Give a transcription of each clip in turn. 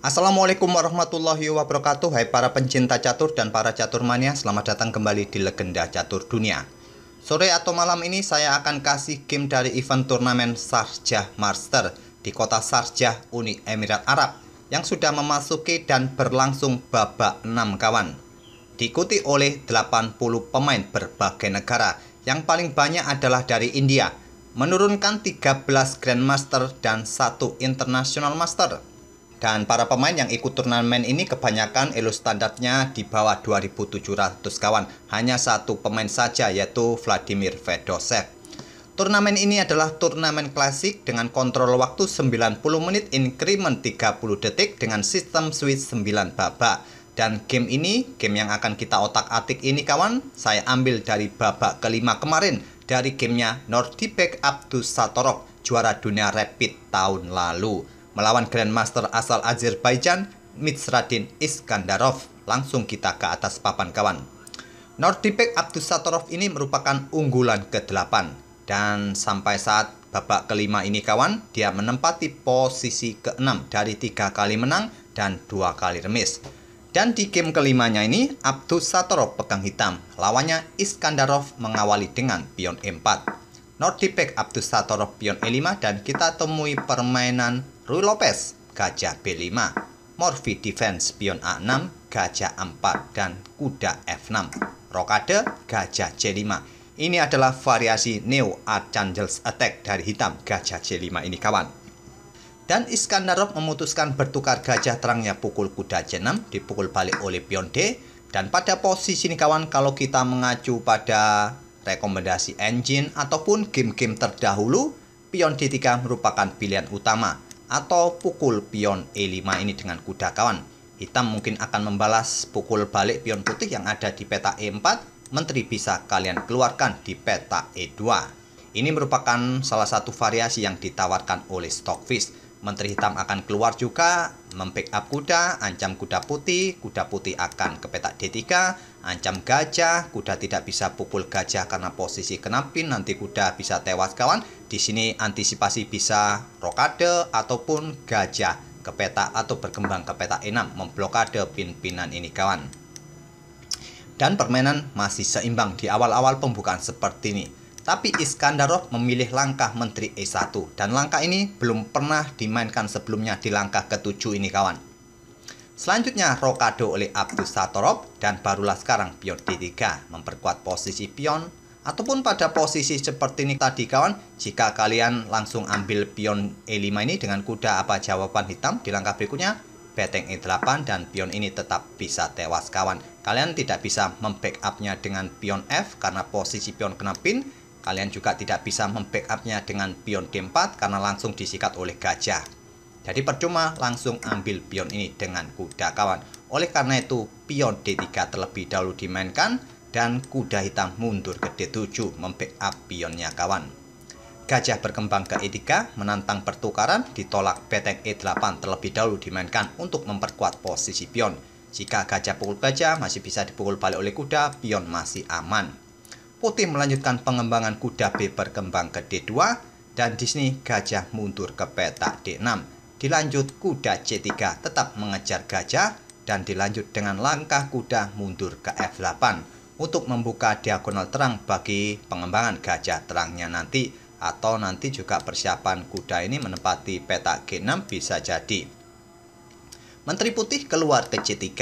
Assalamualaikum warahmatullahi wabarakatuh. Hai para pencinta catur dan para caturmania, selamat datang kembali di Legenda Catur Dunia. Sore atau malam ini saya akan kasih game dari event turnamen Sharjah Master di kota Sharjah, Uni Emirat Arab yang sudah memasuki dan berlangsung babak 6 kawan. Diikuti oleh 80 pemain berbagai negara, yang paling banyak adalah dari India, menurunkan 13 Grandmaster dan 1 International Master. Dan para pemain yang ikut turnamen ini kebanyakan elo standarnya di bawah 2700 kawan. Hanya satu pemain saja, yaitu Vladimir Fedosev. Turnamen ini adalah turnamen klasik dengan kontrol waktu 90 menit increment 30 detik dengan sistem switch 9 babak. Dan game ini, game yang akan kita otak-atik ini kawan, saya ambil dari babak kelima kemarin dari gamenya Nordibek Abdusattorov, juara dunia Rapid tahun lalu, melawan Grandmaster asal Azerbaijan, Mitsradin Iskandarov. Langsung kita ke atas papan kawan. Nordibek Abdusattorov ini merupakan unggulan ke-8. Dan sampai saat babak kelima ini kawan, dia menempati posisi ke-6 dari 3 kali menang dan 2 kali remis. Dan di game kelimanya ini, Abdusattorov pegang hitam. Lawannya Iskandarov mengawali dengan pion E4. Nordibek Abdusattorov pion E5 dan kita temui permainan Ruy Lopez, gajah B5, Morphy Defense, pion A6, gajah A4, dan kuda F6, rokade, gajah C5. Ini adalah variasi Neo Archangel's Attack dari hitam, gajah C5 ini kawan. Dan Iskandarov memutuskan bertukar gajah terangnya pukul kuda C6, dipukul balik oleh pion D. Dan pada posisi ini kawan, kalau kita mengacu pada rekomendasi engine ataupun game-game terdahulu, pion D3 merupakan pilihan utama. Atau pukul pion E5 ini dengan kuda kawan. Hitam mungkin akan membalas pukul balik pion putih yang ada di peta E4. Menteri bisa kalian keluarkan di peta E2. Ini merupakan salah satu variasi yang ditawarkan oleh Stockfish. Menteri hitam akan keluar juga, membackup kuda, ancam kuda putih akan ke peta D3, ancam gajah, kuda tidak bisa pukul gajah karena posisi kena pin, nanti kuda bisa tewas kawan. Di sini antisipasi bisa rokade ataupun gajah ke peta atau berkembang ke peta E6, memblokade pin-pinan ini kawan. Dan permainan masih seimbang di awal-awal pembukaan seperti ini. Tapi Iskandarov memilih langkah Menteri E1 dan langkah ini belum pernah dimainkan sebelumnya di langkah ke-7 ini kawan. Selanjutnya rokade oleh Abdusattorov dan barulah sekarang pion D3 memperkuat posisi pion. Ataupun pada posisi seperti ini tadi kawan, jika kalian langsung ambil pion E5 ini dengan kuda, apa jawaban hitam di langkah berikutnya? Beteng E8 dan pion ini tetap bisa tewas kawan. Kalian tidak bisa membackupnya dengan pion F karena posisi pion kena pin. Kalian juga tidak bisa membackupnya dengan pion D4 karena langsung disikat oleh gajah. Jadi percuma langsung ambil pion ini dengan kuda kawan. Oleh karena itu pion D3 terlebih dahulu dimainkan dan kuda hitam mundur ke D7 membackup pionnya kawan. Gajah berkembang ke E3 menantang pertukaran, ditolak beteng E8 terlebih dahulu dimainkan untuk memperkuat posisi pion. Jika gajah pukul gajah masih bisa dipukul balik oleh kuda, pion masih aman. Putih melanjutkan pengembangan kuda B berkembang ke D2 dan di sini gajah mundur ke peta D6. Dilanjut kuda C3 tetap mengejar gajah dan dilanjut dengan langkah kuda mundur ke F8 untuk membuka diagonal terang bagi pengembangan gajah terangnya nanti, atau nanti juga persiapan kuda ini menempati peta G6 bisa jadi. Menteri putih keluar ke C3.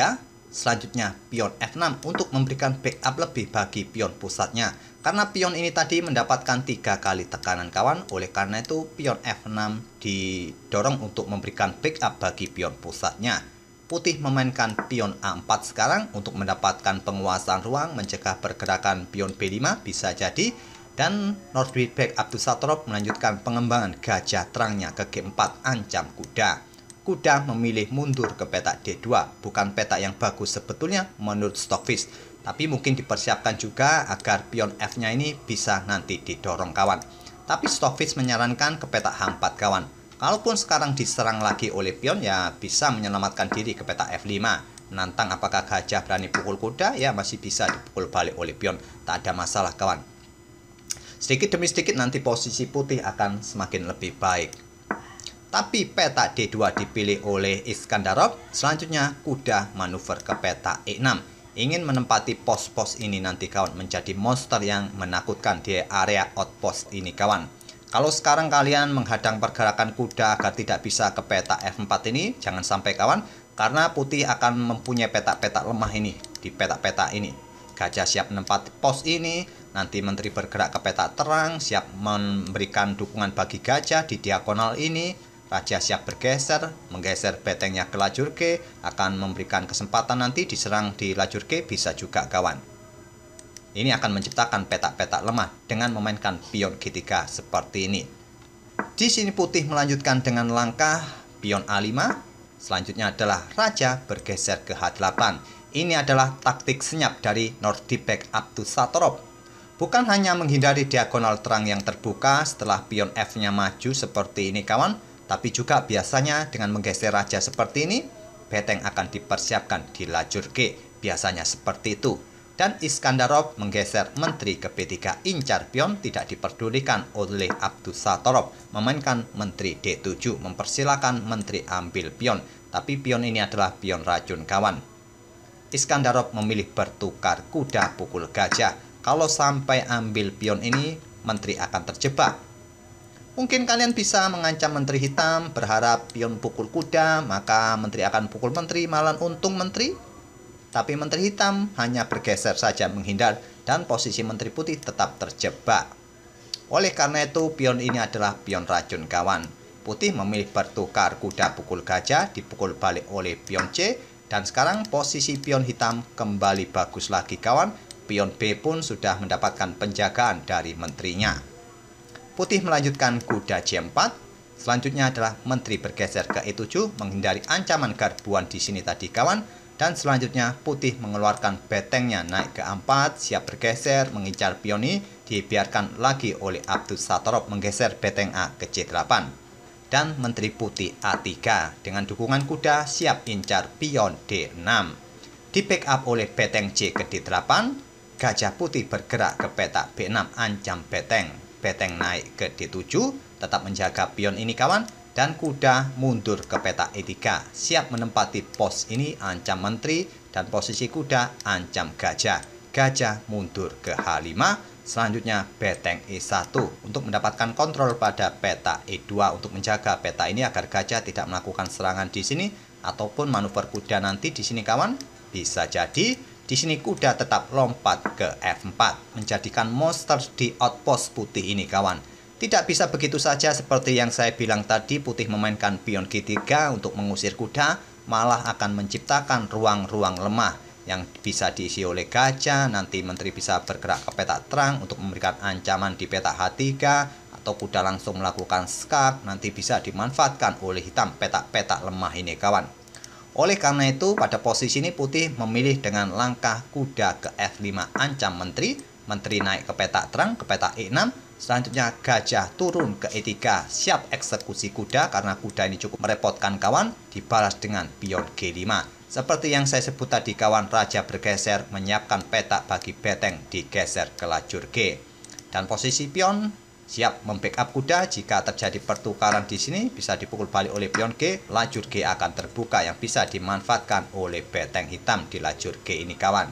Selanjutnya pion F6 untuk memberikan backup lebih bagi pion pusatnya. Karena pion ini tadi mendapatkan 3 kali tekanan kawan. Oleh karena itu pion F6 didorong untuk memberikan backup bagi pion pusatnya. Putih memainkan pion A4 sekarang untuk mendapatkan penguasaan ruang, mencegah pergerakan pion B5 bisa jadi. Dan Nordibek Abdusattorov melanjutkan pengembangan gajah terangnya ke G4 ancam kuda. Kuda memilih mundur ke peta D2, bukan peta yang bagus sebetulnya menurut Stockfish, tapi mungkin dipersiapkan juga agar pion F-nya ini bisa nanti didorong kawan. Tapi Stockfish menyarankan ke peta H4 kawan. Kalaupun sekarang diserang lagi oleh pion, ya bisa menyelamatkan diri ke peta F5. Menantang apakah gajah berani pukul kuda, ya masih bisa dipukul balik oleh pion, tak ada masalah kawan. Sedikit demi sedikit nanti posisi putih akan semakin lebih baik. Tapi peta D2 dipilih oleh Iskandarov. Selanjutnya kuda manuver ke peta E6. Ingin menempati pos-pos ini nanti kawan, menjadi monster yang menakutkan di area outpost ini kawan. Kalau sekarang kalian menghadang pergerakan kuda agar tidak bisa ke peta F4 ini, jangan sampai kawan, karena putih akan mempunyai peta-peta lemah ini di peta-peta ini. Gajah siap menempati pos ini, nanti menteri bergerak ke peta terang, siap memberikan dukungan bagi gajah di diagonal ini. Raja siap bergeser, menggeser betengnya ke lajur G, akan memberikan kesempatan nanti diserang di lajur G bisa juga kawan. Ini akan menciptakan peta-peta lemah dengan memainkan pion G3 seperti ini. Di sini putih melanjutkan dengan langkah pion A5. Selanjutnya adalah raja bergeser ke H8. Ini adalah taktik senyap dari Nordibek Abdusattorov. Bukan hanya menghindari diagonal terang yang terbuka setelah pion F-nya maju seperti ini kawan, tapi juga biasanya dengan menggeser raja seperti ini, beteng akan dipersiapkan di lajur G, biasanya seperti itu. Dan Iskandarov menggeser menteri ke B3, incar pion tidak diperdulikan oleh Abdusattorov, memainkan menteri D7, mempersilahkan menteri ambil pion, tapi pion ini adalah pion racun kawan. Iskandarov memilih bertukar kuda pukul gajah. Kalau sampai ambil pion ini, menteri akan terjebak. Mungkin kalian bisa mengancam menteri hitam, berharap pion pukul kuda, maka menteri akan pukul menteri, malah untung menteri. Tapi menteri hitam hanya bergeser saja menghindar, dan posisi menteri putih tetap terjebak. Oleh karena itu, pion ini adalah pion racun kawan. Putih memilih bertukar kuda pukul gajah, dipukul balik oleh pion C. Dan sekarang posisi pion hitam kembali bagus lagi kawan. Pion B pun sudah mendapatkan penjagaan dari menterinya. Putih melanjutkan kuda J4. Selanjutnya adalah menteri bergeser ke E7 menghindari ancaman garbuan di sini tadi kawan. Dan selanjutnya putih mengeluarkan betengnya naik ke A4, siap bergeser mengincar pion ini, dibiarkan lagi oleh Abdusattorov menggeser beteng A ke C8. Dan menteri putih A3 dengan dukungan kuda siap incar pion D6. Di backup oleh beteng C ke D8, gajah putih bergerak ke peta B6 ancam beteng. Beteng naik ke D7, tetap menjaga pion ini kawan, dan kuda mundur ke peta E3, siap menempati pos ini ancam menteri, dan posisi kuda ancam gajah. Gajah mundur ke H5. Selanjutnya beteng E1 untuk mendapatkan kontrol pada peta E2 untuk menjaga peta ini agar gajah tidak melakukan serangan di sini ataupun manuver kuda nanti di sini kawan. Bisa jadi di sini kuda tetap lompat ke F4 menjadikan monster di outpost putih ini kawan. Tidak bisa begitu saja seperti yang saya bilang tadi, putih memainkan pion G3 untuk mengusir kuda, malah akan menciptakan ruang-ruang lemah yang bisa diisi oleh gajah. Nanti menteri bisa bergerak ke peta terang untuk memberikan ancaman di peta H3, atau kuda langsung melakukan skak, nanti bisa dimanfaatkan oleh hitam peta-peta lemah ini kawan. Oleh karena itu pada posisi ini putih memilih dengan langkah kuda ke F5 ancam menteri, menteri naik ke peta terang ke peta E6, selanjutnya gajah turun ke E3 siap eksekusi kuda karena kuda ini cukup merepotkan kawan, dibalas dengan pion G5. Seperti yang saya sebut tadi kawan, raja bergeser menyiapkan peta bagi beteng digeser ke lajur G. Dan posisi pion siap membackup kuda jika terjadi pertukaran di sini bisa dipukul balik oleh pion G, lajur G akan terbuka yang bisa dimanfaatkan oleh beteng hitam di lajur G ini kawan.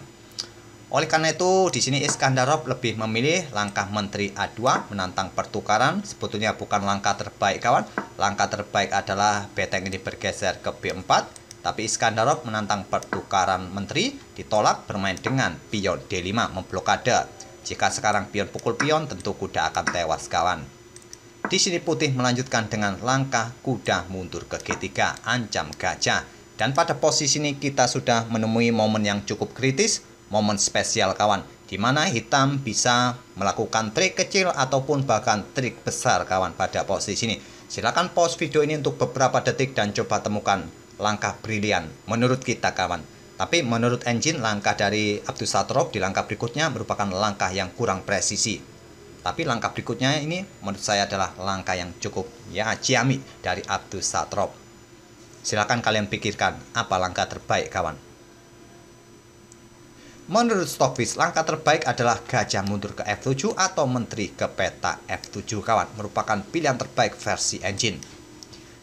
Oleh karena itu di sini Iskandarov lebih memilih langkah menteri A2 menantang pertukaran. Sebetulnya bukan langkah terbaik kawan. Langkah terbaik adalah beteng ini bergeser ke B4. Tapi Iskandarov menantang pertukaran menteri, ditolak bermain dengan pion D5 memblokade. Jika sekarang pion pukul pion, tentu kuda akan tewas kawan. Di sini putih melanjutkan dengan langkah kuda mundur ke G3, ancam gajah. Dan pada posisi ini kita sudah menemui momen yang cukup kritis, momen spesial kawan, di mana hitam bisa melakukan trik kecil ataupun bahkan trik besar kawan pada posisi ini. Silakan pause video ini untuk beberapa detik dan coba temukan langkah brilian menurut kita kawan. Tapi menurut engine langkah dari Abdusattorov di langkah berikutnya merupakan langkah yang kurang presisi. Tapi langkah berikutnya ini menurut saya adalah langkah yang cukup ya ciamik dari Abdusattorov. Silakan kalian pikirkan apa langkah terbaik kawan. Menurut Stockfish langkah terbaik adalah gajah mundur ke F7 atau menteri ke peta F7 kawan. Merupakan pilihan terbaik versi engine.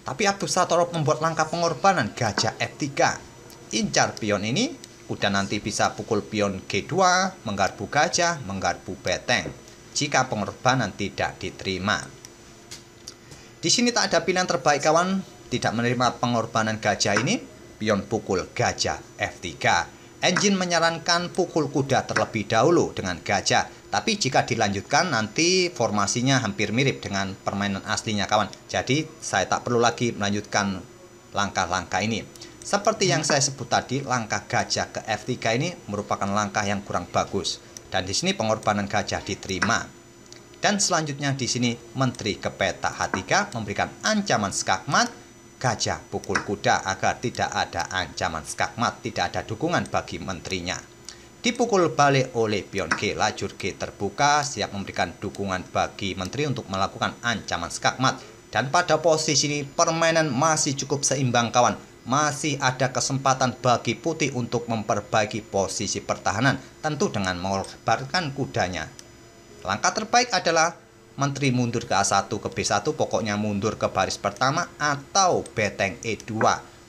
Tapi Abdus Satorov membuat langkah pengorbanan gajah F3. Incar pion ini, kuda nanti bisa pukul pion G2, menggarpu gajah, menggarpu beteng. Jika pengorbanan tidak diterima. Di sini tak ada pilihan terbaik kawan, tidak menerima pengorbanan gajah ini, pion pukul gajah F3. Engine menyarankan pukul kuda terlebih dahulu dengan gajah, tapi jika dilanjutkan nanti formasinya hampir mirip dengan permainan aslinya kawan. Jadi saya tak perlu lagi melanjutkan langkah-langkah ini. Seperti yang saya sebut tadi, langkah gajah ke F3 ini merupakan langkah yang kurang bagus. Dan di sini pengorbanan gajah diterima. Dan selanjutnya di sini menteri ke petak H3 memberikan ancaman skakmat, gajah pukul kuda agar tidak ada ancaman skakmat, tidak ada dukungan bagi menterinya. Dipukul balik oleh pion G, lajur G terbuka, siap memberikan dukungan bagi menteri untuk melakukan ancaman skakmat. Dan pada posisi ini permainan masih cukup seimbang kawan. Masih ada kesempatan bagi putih untuk memperbaiki posisi pertahanan, tentu dengan mengorbankan kudanya. Langkah terbaik adalah menteri mundur ke A1 ke B1, pokoknya mundur ke baris pertama, atau beteng E2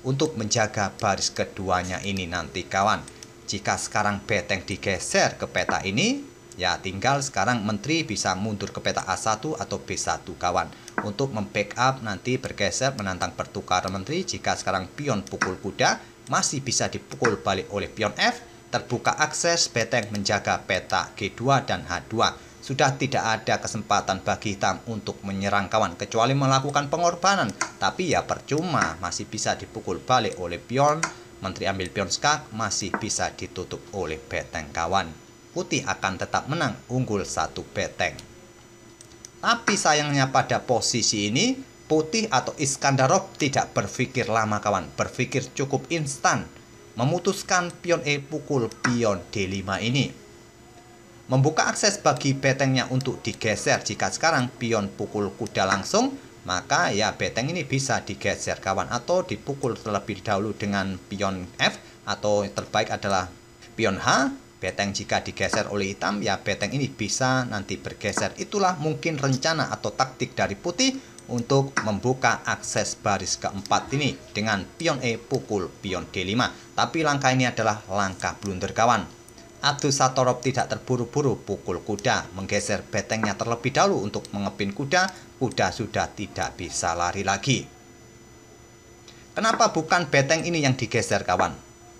untuk menjaga baris keduanya ini nanti kawan. Jika sekarang beteng digeser ke peta ini, ya tinggal sekarang menteri bisa mundur ke peta A1 atau B1 kawan. Untuk membackup nanti bergeser menantang pertukaran menteri. Jika sekarang pion pukul kuda masih bisa dipukul balik oleh pion F, terbuka akses beteng menjaga peta G2 dan H2. Sudah tidak ada kesempatan bagi hitam untuk menyerang kawan kecuali melakukan pengorbanan. Tapi ya percuma, masih bisa dipukul balik oleh pion. Menteri ambil pion skak, masih bisa ditutup oleh beteng kawan. Putih akan tetap menang, unggul 1 beteng. Tapi sayangnya pada posisi ini, putih atau Iskandarov tidak berpikir lama kawan, berpikir cukup instan. Memutuskan pion E pukul pion D5 ini. Membuka akses bagi betengnya untuk digeser. Jika sekarang pion pukul kuda langsung, maka ya beteng ini bisa digeser kawan, atau dipukul terlebih dahulu dengan pion F, atau yang terbaik adalah pion H. Beteng jika digeser oleh hitam, ya beteng ini bisa nanti bergeser. Itulah mungkin rencana atau taktik dari putih untuk membuka akses baris keempat ini dengan pion E pukul pion D5. Tapi langkah ini adalah langkah blunder kawan. Abdus Satorov tidak terburu-buru pukul kuda, menggeser betengnya terlebih dahulu untuk mengepin kuda. Kuda sudah tidak bisa lari lagi. Kenapa bukan beteng ini yang digeser kawan?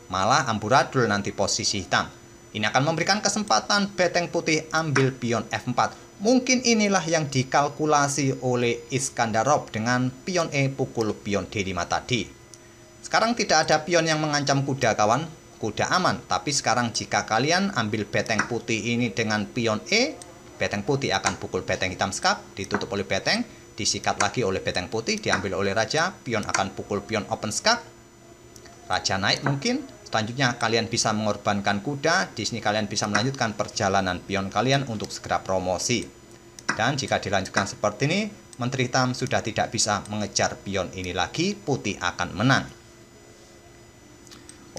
Malah amburadul nanti posisi hitam. Ini akan memberikan kesempatan beteng putih ambil pion F4. Mungkin inilah yang dikalkulasi oleh Iskandarov dengan pion E pukul pion D5 tadi. Sekarang tidak ada pion yang mengancam kuda kawan. Kuda aman. Tapi sekarang jika kalian ambil beteng putih ini dengan pion E, beteng putih akan pukul beteng hitam skak, ditutup oleh beteng, disikat lagi oleh beteng putih, diambil oleh raja, pion akan pukul pion open skak. Raja naik mungkin. Selanjutnya kalian bisa mengorbankan kuda. Di sini kalian bisa melanjutkan perjalanan pion kalian untuk segera promosi. Dan jika dilanjutkan seperti ini, menteri hitam sudah tidak bisa mengejar pion ini lagi. Putih akan menang.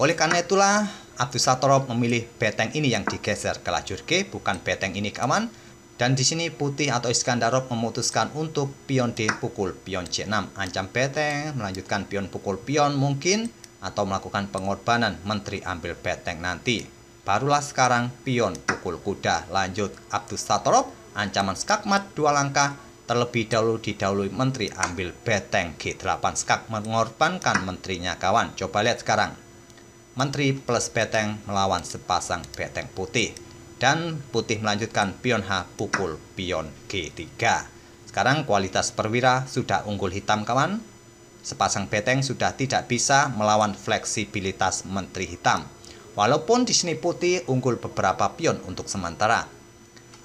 Oleh karena itulah Abdus Satorov memilih beteng ini yang digeser ke lajur G, bukan beteng ini kawan. Dan di sini putih atau Iskandarov memutuskan untuk pion D pukul pion C6, ancam beteng, melanjutkan pion pukul pion mungkin, atau melakukan pengorbanan menteri ambil beteng nanti. Barulah sekarang pion pukul kuda. Lanjut Abdus Satorov, ancaman skakmat 2 langkah, terlebih dahulu didahului menteri ambil beteng G8 skak, mengorbankan menterinya kawan. Coba lihat sekarang. Menteri plus beteng melawan sepasang beteng putih. Dan putih melanjutkan pion H pukul pion G3. Sekarang kualitas perwira sudah unggul hitam kawan. Sepasang beteng sudah tidak bisa melawan fleksibilitas menteri hitam. Walaupun di sini putih unggul beberapa pion untuk sementara.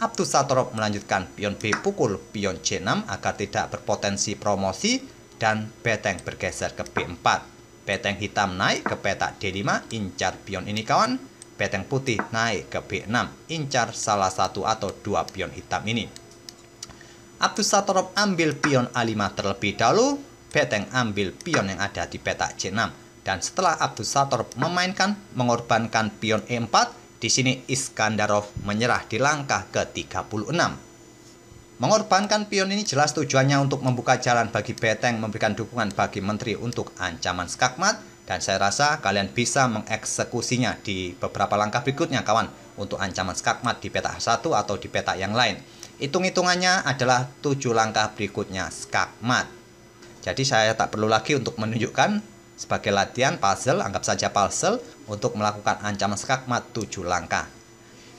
Abdus Satorov melanjutkan pion B pukul pion C6 agar tidak berpotensi promosi dan beteng bergeser ke B4. Beteng hitam naik ke petak D5, incar pion ini kawan. Beteng putih naik ke B6, incar salah satu atau 2 pion hitam ini. Abdus Satorov ambil pion A5 terlebih dahulu. Beteng ambil pion yang ada di petak C6. Dan setelah Abdus Satorov memainkan, mengorbankan pion E4, di sini Iskandarov menyerah di langkah ke-36. Mengorbankan pion ini jelas tujuannya untuk membuka jalan bagi Beteng memberikan dukungan bagi menteri untuk ancaman skakmat, dan saya rasa kalian bisa mengeksekusinya di beberapa langkah berikutnya kawan untuk ancaman skakmat di petak 1 atau di petak yang lain. Hitung-hitungannya adalah 7 langkah berikutnya skakmat. Jadi saya tak perlu lagi untuk menunjukkan sebagai latihan puzzle, anggap saja puzzle untuk melakukan ancaman skakmat 7 langkah.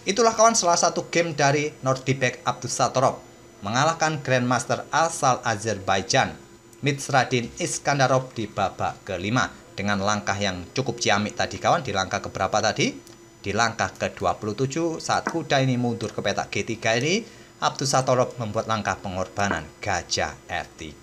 Itulah kawan salah satu game dari Nordibek Abdusattorov mengalahkan Grandmaster asal Azerbaijan Mitsradin Iskandarov di babak kelima dengan langkah yang cukup ciamik tadi kawan. Di langkah keberapa tadi? Di langkah ke-27 saat kuda ini mundur ke petak G3 ini, Abdusattorov membuat langkah pengorbanan gajah F3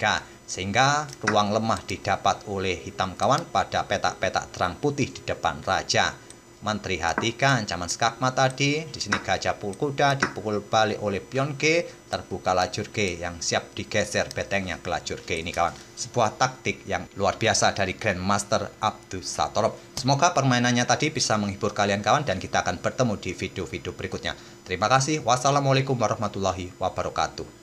sehingga ruang lemah didapat oleh hitam kawan pada petak-petak terang putih di depan raja. Menteri H3 ancaman skakmat tadi, di sini gajah kuda dipukul balik oleh pion G, terbuka lajur G yang siap digeser betengnya ke lajur G ini kawan. Sebuah taktik yang luar biasa dari Grandmaster Abdusattorov. Semoga permainannya tadi bisa menghibur kalian kawan, dan kita akan bertemu di video-video berikutnya. Terima kasih. Wassalamualaikum warahmatullahi wabarakatuh.